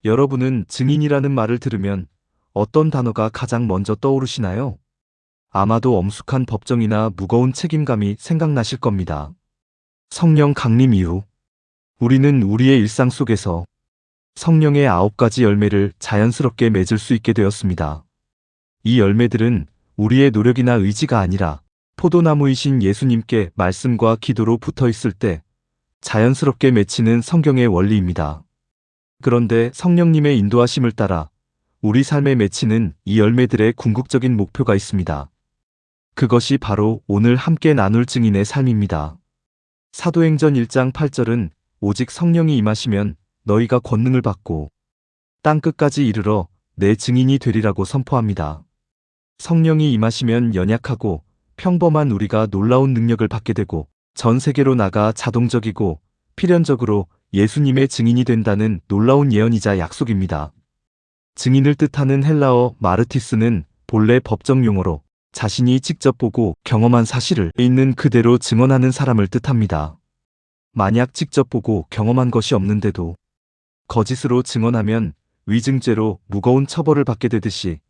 여러분은 증인이라는 말을 들으면 어떤 단어가 가장 먼저 떠오르시나요? 아마도 엄숙한 법정이나 무거운 책임감이 생각나실 겁니다. 성령 강림 이후 우리는 우리의 일상 속에서 성령의 9가지 열매를 자연스럽게 맺을 수 있게 되었습니다. 이 열매들은 우리의 노력이나 의지가 아니라 포도나무이신 예수님께 말씀과 기도로 붙어 있을 때 자연스럽게 맺히는 성경의 원리입니다. 그런데 성령님의 인도하심을 따라 우리 삶에 맺히는 이 열매들의 궁극적인 목표가 있습니다. 그것이 바로 오늘 함께 나눌 증인의 삶입니다. 사도행전 1장 8절은 오직 성령이 임하시면 너희가 권능을 받고 땅 끝까지 이르러 내 증인이 되리라고 선포합니다. 성령이 임하시면 연약하고 평범한 우리가 놀라운 능력을 받게 되고 전 세계로 나가 자동적이고 필연적으로 예수님의 증인이 된다는 놀라운 예언이자 약속입니다. 증인을 뜻하는 헬라어 마르티스는 본래 법정 용어로 자신이 직접 보고 경험한 사실을 있는 그대로 증언하는 사람을 뜻합니다. 만약 직접 보고 경험한 것이 없는데도 거짓으로 증언하면 위증죄로 무거운 처벌을 받게 되듯이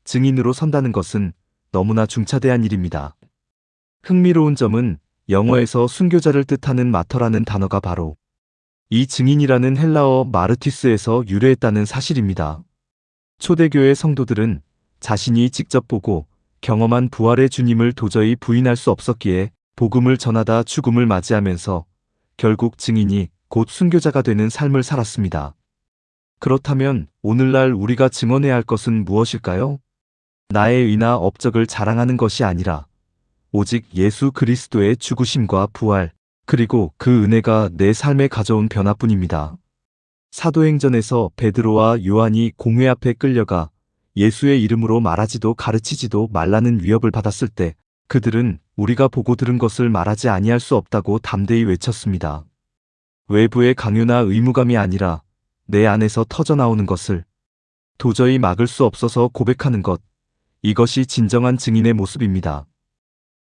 증인으로 선다는 것은 너무나 중차대한 일입니다. 흥미로운 점은 영어에서 순교자를 뜻하는 마터라는 단어가 바로 이 증인이라는 헬라어 마르티스에서 유래했다는 사실입니다. 초대교회 성도들은 자신이 직접 보고 경험한 부활의 주님을 도저히 부인할 수 없었기에 복음을 전하다 죽음을 맞이하면서 결국 증인이 곧 순교자가 되는 삶을 살았습니다. 그렇다면 오늘날 우리가 증언해야 할 것은 무엇일까요? 나의 의나 업적을 자랑하는 것이 아니라 오직 예수 그리스도의 죽으심과 부활, 그리고 그 은혜가 내 삶에 가져온 변화뿐입니다. 사도행전에서 베드로와 요한이 공회 앞에 끌려가 예수의 이름으로 말하지도 가르치지도 말라는 위협을 받았을 때 그들은 우리가 보고 들은 것을 말하지 아니할 수 없다고 담대히 외쳤습니다. 외부의 강요나 의무감이 아니라 내 안에서 터져나오는 것을 도저히 막을 수 없어서 고백하는 것, 이것이 진정한 증인의 모습입니다.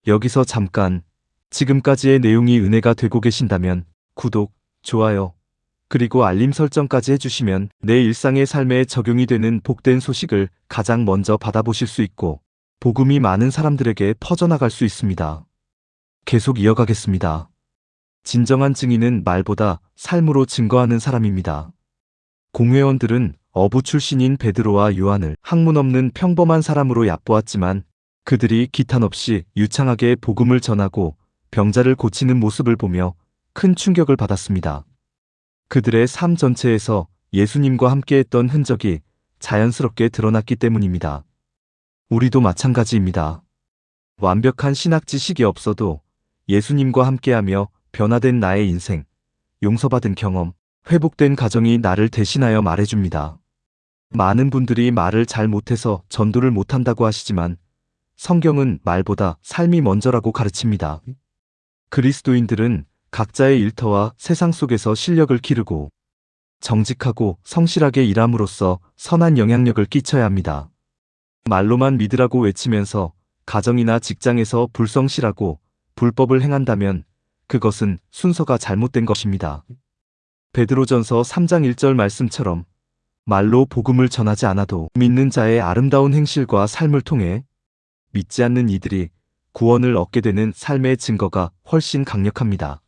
여기서 잠깐 지금까지의 내용이 은혜가 되고 계신다면 구독, 좋아요, 그리고 알림 설정까지 해주시면 내 일상의 삶에 적용이 되는 복된 소식을 가장 먼저 받아보실 수 있고 복음이 많은 사람들에게 퍼져나갈 수 있습니다. 계속 이어가겠습니다. 진정한 증인은 말보다 삶으로 증거하는 사람입니다. 공회원들은 어부 출신인 베드로와 요한을 학문 없는 평범한 사람으로 얕보았지만 그들이 기탄 없이 유창하게 복음을 전하고 병자를 고치는 모습을 보며 큰 충격을 받았습니다. 그들의 삶 전체에서 예수님과 함께했던 흔적이 자연스럽게 드러났기 때문입니다. 우리도 마찬가지입니다. 완벽한 신학 지식이 없어도 예수님과 함께하며 변화된 나의 인생, 용서받은 경험, 회복된 가정이 나를 대신하여 말해줍니다. 많은 분들이 말을 잘 못해서 전도를 못한다고 하시지만 성경은 말보다 삶이 먼저라고 가르칩니다. 그리스도인들은 각자의 일터와 세상 속에서 실력을 기르고 정직하고 성실하게 일함으로써 선한 영향력을 끼쳐야 합니다. 말로만 믿으라고 외치면서 가정이나 직장에서 불성실하고 불법을 행한다면 그것은 순서가 잘못된 것입니다. 베드로전서 3장 1절 말씀처럼 말로 복음을 전하지 않아도 믿는 자의 아름다운 행실과 삶을 통해 믿지 않는 이들이 구원을 얻게 되는 삶의 증거가 훨씬 강력합니다.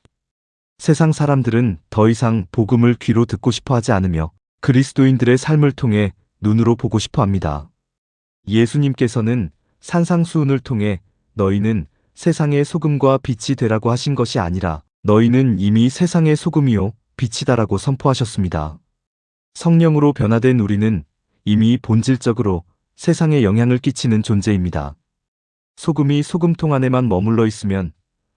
세상 사람들은 더 이상 복음을 귀로 듣고 싶어 하지 않으며 그리스도인들의 삶을 통해 눈으로 보고 싶어 합니다. 예수님께서는 산상수훈을 통해 너희는 세상의 소금과 빛이 되라고 하신 것이 아니라 너희는 이미 세상의 소금이요 빛이다라고 선포하셨습니다. 성령으로 변화된 우리는 이미 본질적으로 세상에 영향을 끼치는 존재입니다. 소금이 소금통 안에만 머물러 있으면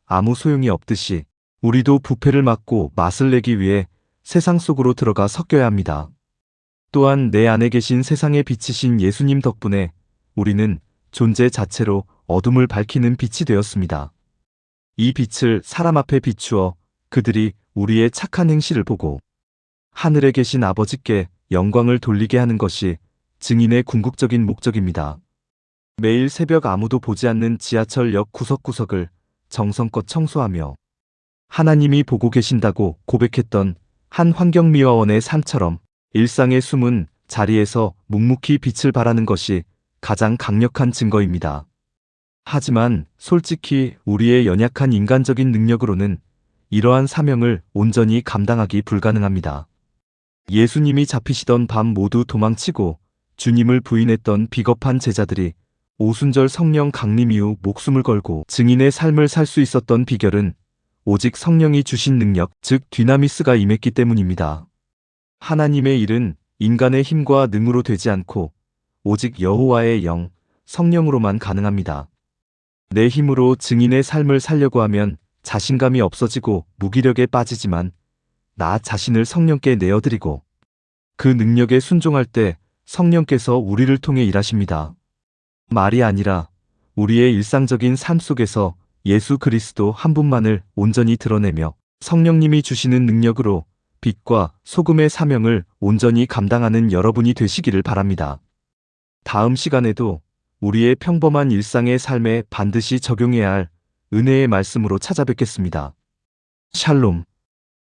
아무 소용이 없듯이 우리도 부패를 막고 맛을 내기 위해 세상 속으로 들어가 섞여야 합니다. 또한 내 안에 계신 세상의 빛이신 예수님 덕분에 우리는 존재 자체로 어둠을 밝히는 빛이 되었습니다. 이 빛을 사람 앞에 비추어 그들이 우리의 착한 행실을 보고 하늘에 계신 아버지께 영광을 돌리게 하는 것이 증인의 궁극적인 목적입니다. 매일 새벽 아무도 보지 않는 지하철역 구석구석을 정성껏 청소하며 하나님이 보고 계신다고 고백했던 한 환경미화원의 삶처럼 일상의 숨은 자리에서 묵묵히 빛을 발하는 것이 가장 강력한 증거입니다. 하지만 솔직히 우리의 연약한 인간적인 능력으로는 이러한 사명을 온전히 감당하기 불가능합니다. 예수님이 잡히시던 밤 모두 도망치고 주님을 부인했던 비겁한 제자들이 오순절 성령 강림 이후 목숨을 걸고 증인의 삶을 살 수 있었던 비결은 오직 성령이 주신 능력, 즉 뒤나미스가 임했기 때문입니다. 하나님의 일은 인간의 힘과 능으로 되지 않고 오직 여호와의 영, 성령으로만 가능합니다. 내 힘으로 증인의 삶을 살려고 하면 자신감이 없어지고 무기력에 빠지지만 나 자신을 성령께 내어드리고 그 능력에 순종할 때 성령께서 우리를 통해 일하십니다. 말이 아니라 우리의 일상적인 삶 속에서 예수 그리스도 한 분만을 온전히 드러내며 성령님이 주시는 능력으로 빛과 소금의 사명을 온전히 감당하는 여러분이 되시기를 바랍니다. 다음 시간에도 우리의 평범한 일상의 삶에 반드시 적용해야 할 은혜의 말씀으로 찾아뵙겠습니다. 샬롬.